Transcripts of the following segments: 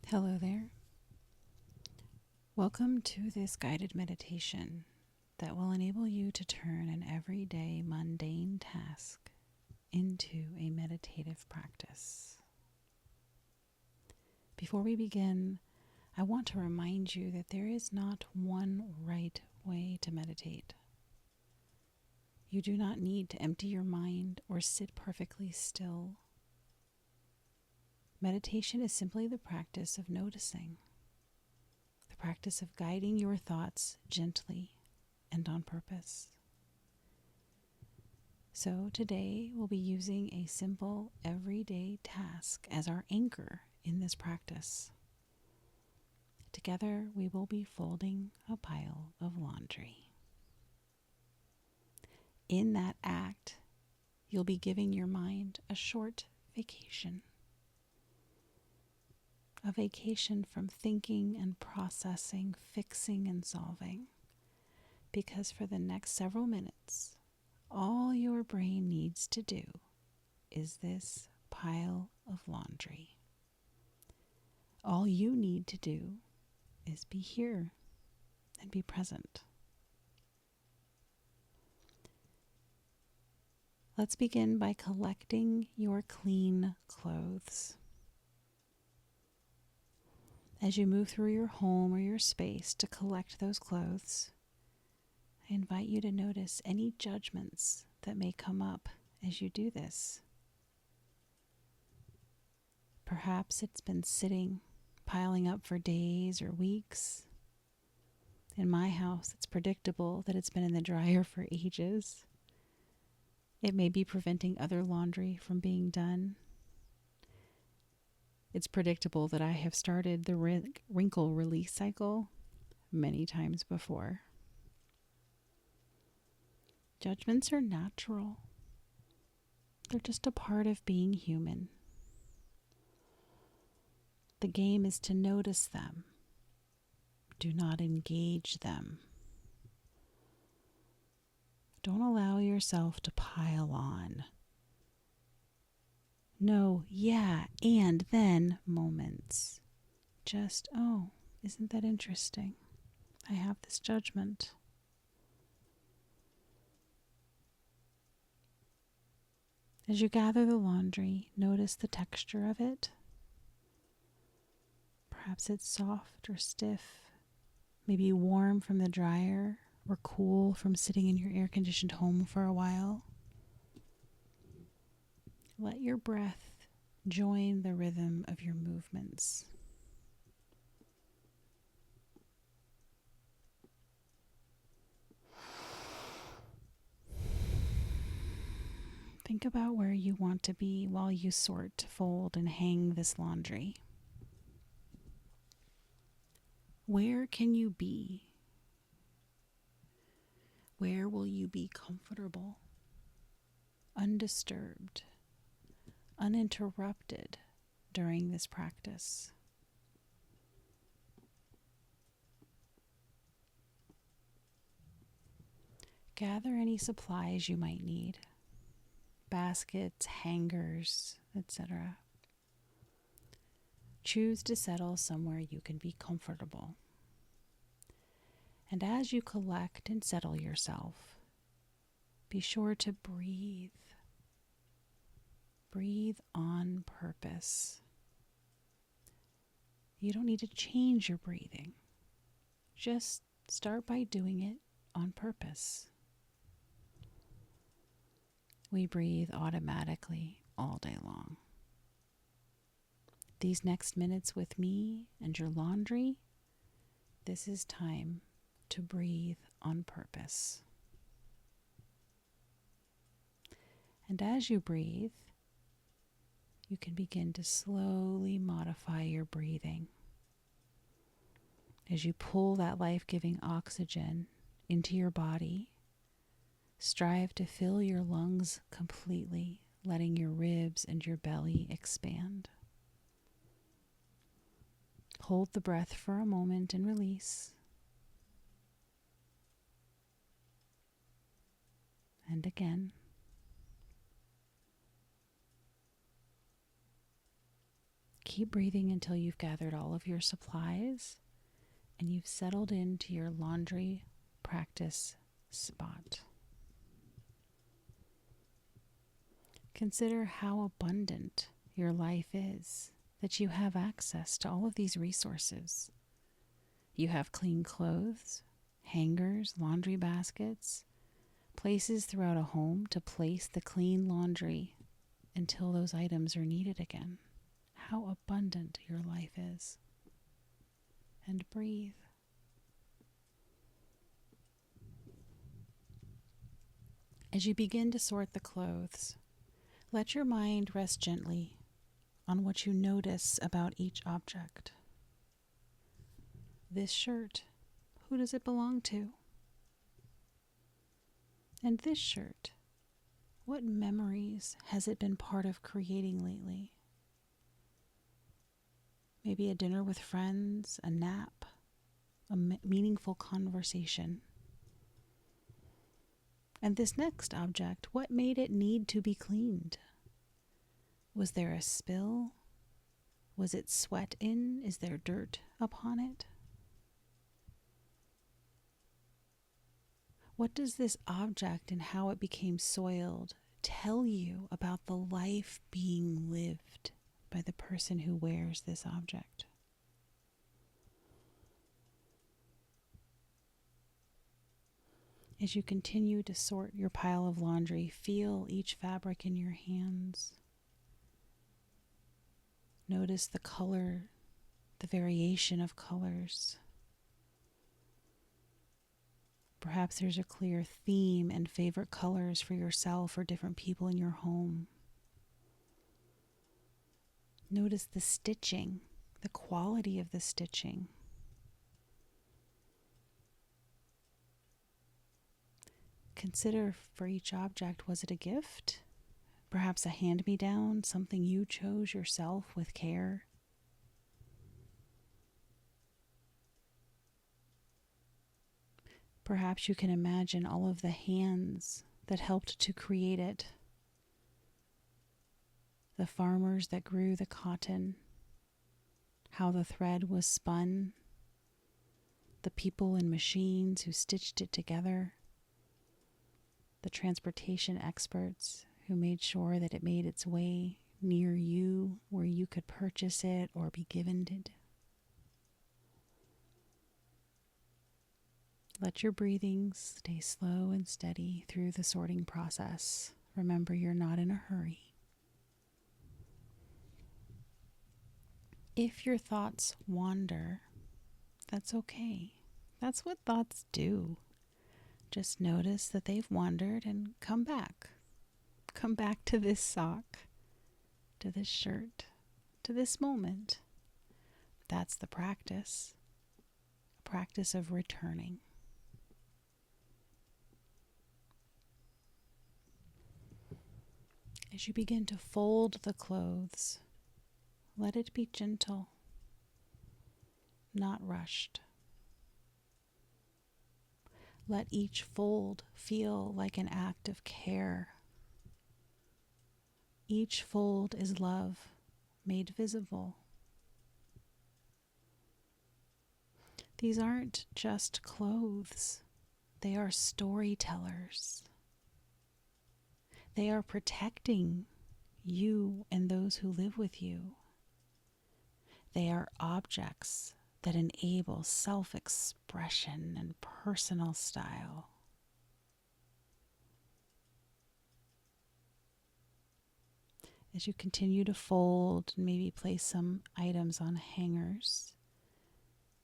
Hello there. Welcome to this guided meditation that will enable you to turn an everyday mundane task into a meditative practice. Before we begin, I want to remind you that there is not one right way to meditate. You do not need to empty your mind or sit perfectly still. Meditation is simply the practice of noticing, the practice of guiding your thoughts gently and on purpose. So today we'll be using a simple everyday task as our anchor in this practice. Together we will be folding a pile of laundry. In that act, you'll be giving your mind a short vacation. A vacation from thinking and processing, fixing and solving. Because for the next several minutes, all your brain needs to do is this pile of laundry. All you need to do is be here and be present. Let's begin by collecting your clean clothes. As you move through your home or your space to collect those clothes, I invite you to notice any judgments that may come up as you do this. Perhaps it's been sitting, piling up for days or weeks. In my house, it's predictable that it's been in the dryer for ages. It may be preventing other laundry from being done. It's predictable that I have started the wrinkle release cycle many times before. Judgments are natural. They're just a part of being human. The game is to notice them. Do not engage them. Don't allow yourself to pile on. No, yeah, and then moments. Just, oh, isn't that interesting? I have this judgment. As you gather the laundry, notice the texture of it. Perhaps it's soft or stiff, maybe warm from the dryer or cool from sitting in your air-conditioned home for a while. Let your breath join the rhythm of your movements. Think about where you want to be while you sort, fold, and hang this laundry. Where can you be? Where will you be comfortable, undisturbed, uninterrupted during this practice? Gather any supplies you might need. Baskets, hangers, etc. Choose to settle somewhere you can be comfortable. And as you collect and settle yourself, be sure to breathe. Breathe on purpose. You don't need to change your breathing. Just start by doing it on purpose. We breathe automatically all day long. These next minutes with me and your laundry, this is time to breathe on purpose. And as you breathe, you can begin to slowly modify your breathing. As you pull that life-giving oxygen into your body, strive to fill your lungs completely, letting your ribs and your belly expand. Hold the breath for a moment and release. And again. Keep breathing until you've gathered all of your supplies and you've settled into your laundry practice spot. Consider how abundant your life is, that you have access to all of these resources. You have clean clothes, hangers, laundry baskets, places throughout a home to place the clean laundry until those items are needed again. How abundant your life is. And breathe. As you begin to sort the clothes, let your mind rest gently on what you notice about each object. This shirt, who does it belong to? And this shirt, what memories has it been part of creating lately? Maybe a dinner with friends, a nap, a meaningful conversation. And this next object, what made it need to be cleaned? Was there a spill? Was it sweat in? Is there dirt upon it? What does this object and how it became soiled tell you about the life being lived by the person who wears this object? As you continue to sort your pile of laundry, feel each fabric in your hands. Notice the color, the variation of colors. Perhaps there's a clear theme and favorite colors for yourself or different people in your home. Notice the stitching, the quality of the stitching. Consider for each object, was it a gift? Perhaps a hand-me-down, something you chose yourself with care? Perhaps you can imagine all of the hands that helped to create it. The farmers that grew the cotton, how the thread was spun, the people and machines who stitched it together, the transportation experts who made sure that it made its way near you where you could purchase it or be given it. Let your breathing stay slow and steady through the sorting process. Remember, you're not in a hurry. If your thoughts wander, that's okay. That's what thoughts do. Just notice that they've wandered and come back. Come back to this sock, to this shirt, to this moment. That's the practice. A practice of returning. As you begin to fold the clothes, let it be gentle, not rushed. Let each fold feel like an act of care. Each fold is love made visible. These aren't just clothes. They are storytellers. They are protecting you and those who live with you. They are objects that enable self-expression and personal style. As you continue to fold and maybe place some items on hangers,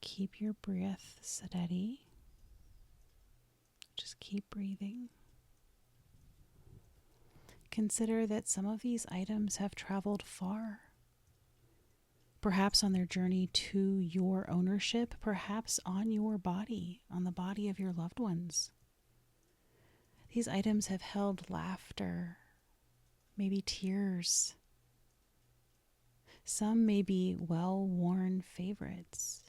keep your breath steady. Just keep breathing. Consider that some of these items have traveled far. Perhaps on their journey to your ownership, perhaps on your body, on the body of your loved ones. These items have held laughter, maybe tears. Some may be well-worn favorites.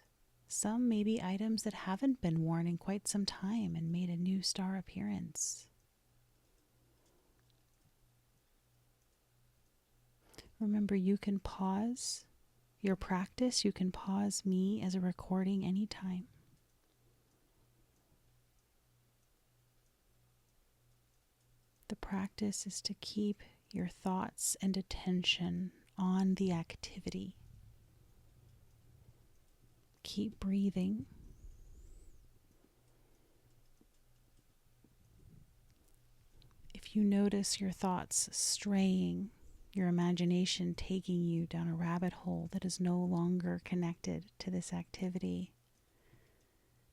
Some may be items that haven't been worn in quite some time and made a new star appearance. Remember, you can pause your practice, you can pause me as a recording anytime. The practice is to keep your thoughts and attention on the activity. Keep breathing. If you notice your thoughts straying, your imagination taking you down a rabbit hole that is no longer connected to this activity,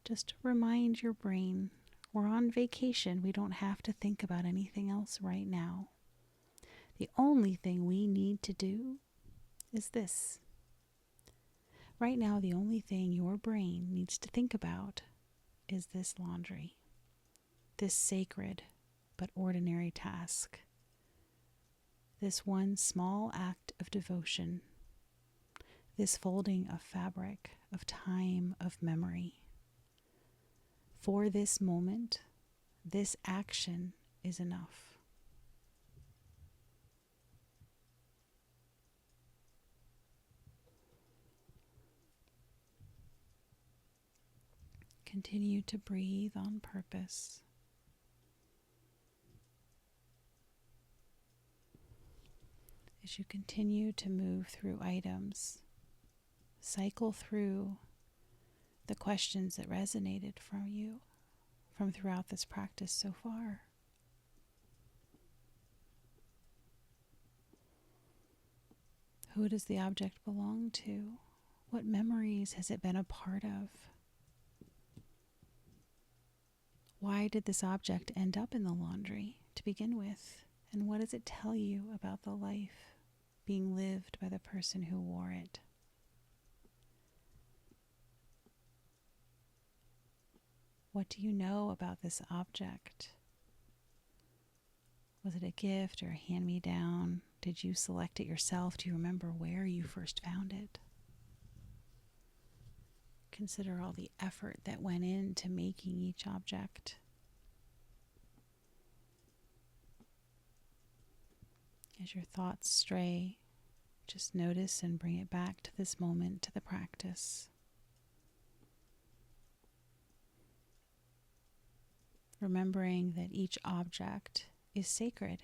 just remind your brain, we're on vacation. We don't have to think about anything else right now. The only thing we need to do is this. Right now, the only thing your brain needs to think about is this laundry, this sacred but ordinary task, this one small act of devotion, this folding of fabric, of time, of memory. For this moment, this action is enough. Continue to breathe on purpose. As you continue to move through items, cycle through the questions that resonated from throughout this practice so far. Who does the object belong to? What memories has it been a part of? Why did this object end up in the laundry to begin with? And what does it tell you about the life being lived by the person who wore it? What do you know about this object? Was it a gift or a hand-me-down? Did you select it yourself? Do you remember where you first found it? Consider all the effort that went into making each object. As your thoughts stray, just notice and bring it back to this moment, to the practice. Remembering that each object is sacred.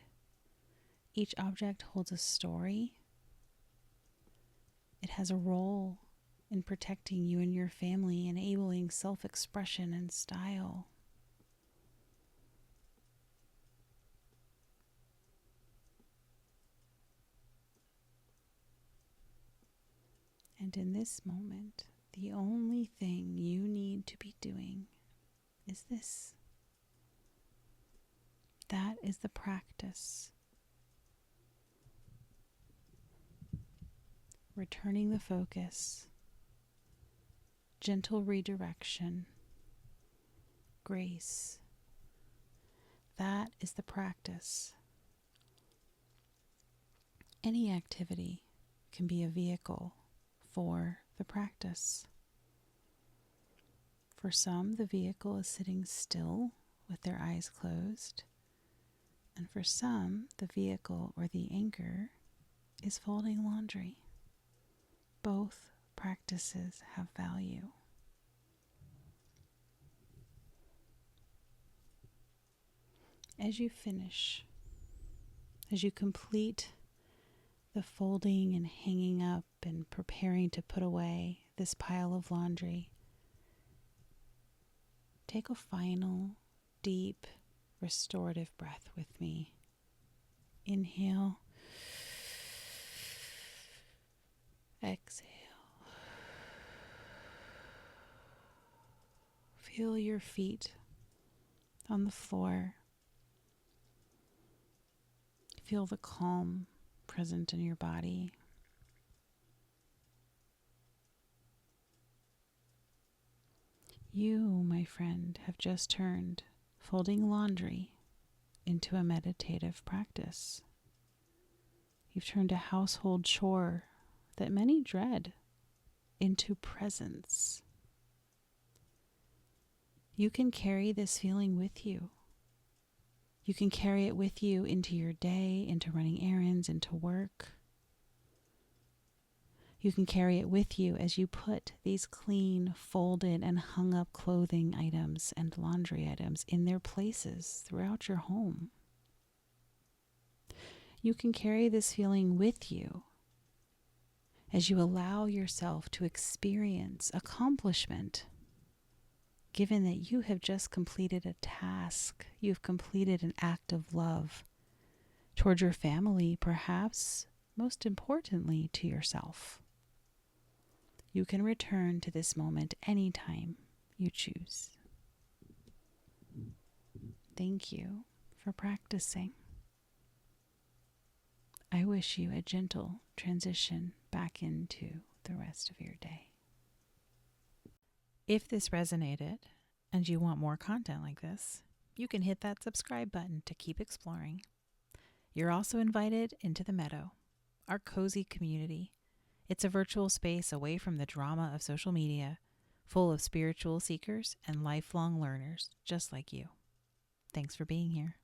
Each object holds a story. It has a role in protecting you and your family, enabling self-expression and style. And in this moment, the only thing you need to be doing is this. That is the practice. Returning the focus, gentle redirection, grace. That is the practice. Any activity can be a vehicle for the practice. For some, the vehicle is sitting still with their eyes closed. And for some, the vehicle or the anchor is folding laundry. Both practices have value. As you finish, as you complete the folding and hanging up and preparing to put away this pile of laundry, take a final, deep, restorative breath with me. Inhale. Exhale. Feel your feet on the floor. Feel the calm present in your body. You, my friend, have just turned folding laundry into a meditative practice. You've turned a household chore that many dread into presence. You can carry this feeling with you. You can carry it with you into your day, into running errands, into work. You can carry it with you as you put these clean, folded, and hung up clothing items and laundry items in their places throughout your home. You can carry this feeling with you as you allow yourself to experience accomplishment, given that you have just completed a task, you've completed an act of love toward your family, perhaps most importantly to yourself. You can return to this moment anytime you choose. Thank you for practicing. I wish you a gentle transition back into the rest of your day. If this resonated and you want more content like this, you can hit that subscribe button to keep exploring. You're also invited into the Meadow, our cozy community. It's a virtual space away from the drama of social media, full of spiritual seekers and lifelong learners just like you. Thanks for being here.